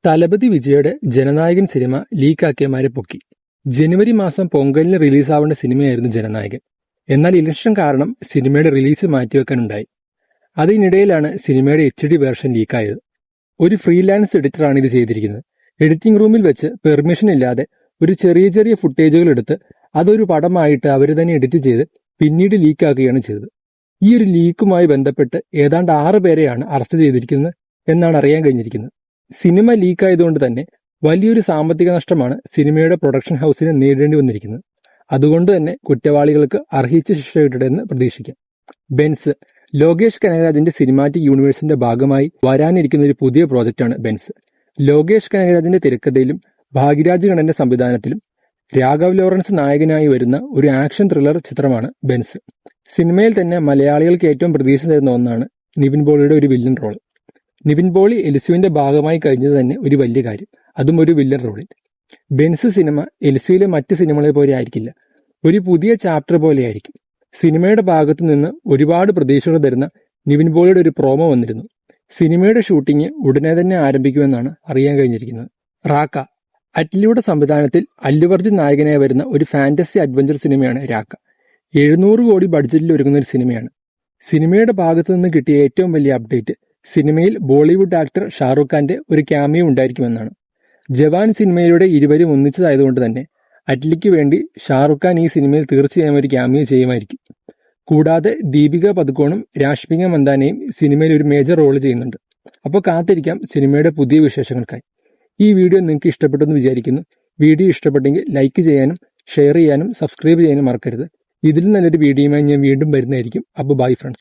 തലപതി വിജയുടെ ജനനായകൻ സിനിമ ലീക്കാക്കിയമാരെ പൊക്കി. ജനുവരി മാസം പൊങ്കലിന് റിലീസാവേണ്ട സിനിമയായിരുന്നു ജനനായകൻ. എന്നാൽ ഇലക്ഷൻ കാരണം സിനിമയുടെ റിലീസ് മാറ്റിവെക്കാനുണ്ടായി. അതിനിടയിലാണ് സിനിമയുടെ HD വേർഷൻ ലീക്കായത്. ഒരു ഫ്രീലാൻസ് എഡിറ്ററാണ് ഇത് ചെയ്തിരിക്കുന്നത്. എഡിറ്റിംഗ് റൂമിൽ വെച്ച് പെർമിഷൻ ഇല്ലാതെ ഒരു ചെറിയ ഫുട്ടേജുകൾ എടുത്ത് അതൊരു പടമായിട്ട് അവർ തന്നെ എഡിറ്റ് ചെയ്ത് പിന്നീട് ലീക്കാക്കുകയാണ് ചെയ്തത്. ഈ ഒരു ലീക്കുമായി ബന്ധപ്പെട്ട് ഏതാണ്ട് 6 പേരെയാണ് അറസ്റ്റ് ചെയ്തിരിക്കുന്നത് എന്നാണ് അറിയാൻ കഴിഞ്ഞിരിക്കുന്നത്. സിനിമ ലീക്കായതുകൊണ്ട് തന്നെ വലിയൊരു സാമ്പത്തിക നഷ്ടമാണ് സിനിമയുടെ പ്രൊഡക്ഷൻ ഹൗസിന് നേരിടേണ്ടി വന്നിരിക്കുന്നത്. അതുകൊണ്ട് തന്നെ കുറ്റവാളികൾക്ക് അർഹിച്ച ശിക്ഷ കിട്ടണമെന്ന് പ്രതീക്ഷിക്കാം. ബെൻസ്, ലോകേഷ് കനകരാജിന്റെ സിനിമാറ്റിക് യൂണിവേഴ്സിന്റെ ഭാഗമായി വരാനിരിക്കുന്ന ഒരു പുതിയ പ്രോജക്റ്റാണ് ബെൻസ്. ലോകേഷ് കനകരാജിന്റെ തിരക്കഥയിലും ഭാഗ്യരാജ് കണ്ണന്റെ സംവിധാനത്തിലും രാഘവ് ലോറൻസ് നായകനായി വരുന്ന ഒരു ആക്ഷൻ ത്രില്ലർ ചിത്രമാണ് ബെൻസ്. സിനിമയിൽ തന്നെ മലയാളികൾക്ക് ഏറ്റവും പ്രതീക്ഷ തരുന്ന ഒന്നാണ് നിവിൻ പോളിയുടെ ഒരു വില്ലൻ റോൾ. നിവിൻ പോളി എൽസുവിന്റെ ഭാഗമായി കഴിഞ്ഞത് തന്നെ ഒരു വലിയ കാര്യം, അതും ഒരു വില്ലൻ റോളിൽ. ബെൻസ് സിനിമ എൽസിയിലെ മറ്റ് സിനിമകളെ പോലെ ആയിരിക്കില്ല, ഒരു പുതിയ ചാപ്റ്റർ പോലെയായിരിക്കും. സിനിമയുടെ ഭാഗത്തു നിന്ന് ഒരുപാട് പ്രതീക്ഷകൾ തരുന്ന നിവിൻ പോളിയുടെ ഒരു പ്രോമോ വന്നിരുന്നു. സിനിമയുടെ ഷൂട്ടിംഗ് ഉടനെ തന്നെ ആരംഭിക്കുമെന്നാണ് അറിയാൻ കഴിഞ്ഞിരിക്കുന്നത്. റാക്ക, അറ്റ്ലിയുടെ സംവിധാനത്തിൽ അല്ലു അർജുൻ നായകനായി വരുന്ന ഒരു ഫാന്റസി അഡ്വഞ്ചർ സിനിമയാണ് രാക്ക. 700 കോടി ബഡ്ജറ്റിൽ ഒരുങ്ങുന്ന ഒരു സിനിമയാണ്. സിനിമയുടെ ഭാഗത്തു നിന്ന് കിട്ടിയ ഏറ്റവും വലിയ അപ്ഡേറ്റ് സിനിമയിൽ ബോളിവുഡ് ആക്ടർ ഷാറുഖ് ഖാന്റെ ഒരു ക്യാമിയോ ഉണ്ടായിരിക്കുമെന്നാണ്. ജവാൻ സിനിമയിലൂടെ ഇരുവരും ഒന്നിച്ചതായതുകൊണ്ട് തന്നെ അറ്റ്ലിക്ക് വേണ്ടി ഷാറുഖ് ഖാൻ ഈ സിനിമയിൽ തീർച്ചയായും ഒരു ക്യാമിയോ ചെയ്യുമായിരിക്കും. കൂടാതെ ദീപിക പദുക്കോണും രാഷ്മിക മന്ദാനയും സിനിമയിൽ ഒരു മേജർ റോൾ ചെയ്യുന്നുണ്ട്. അപ്പോൾ കാത്തിരിക്കാം സിനിമയുടെ പുതിയ വിശേഷങ്ങൾക്കായി. ഈ വീഡിയോ നിങ്ങൾക്ക് ഇഷ്ടപ്പെട്ടെന്ന് വിചാരിക്കുന്നു. വീഡിയോ ഇഷ്ടപ്പെട്ടെങ്കിൽ ലൈക്ക് ചെയ്യാനും ഷെയർ ചെയ്യാനും സബ്സ്ക്രൈബ് ചെയ്യാനും മറക്കരുത്. ഇതിലും നല്ലൊരു വീഡിയോയുമായി ഞാൻ വീണ്ടും വരുന്നതായിരിക്കും. അപ്പോൾ ബൈ ഫ്രണ്ട്സ്.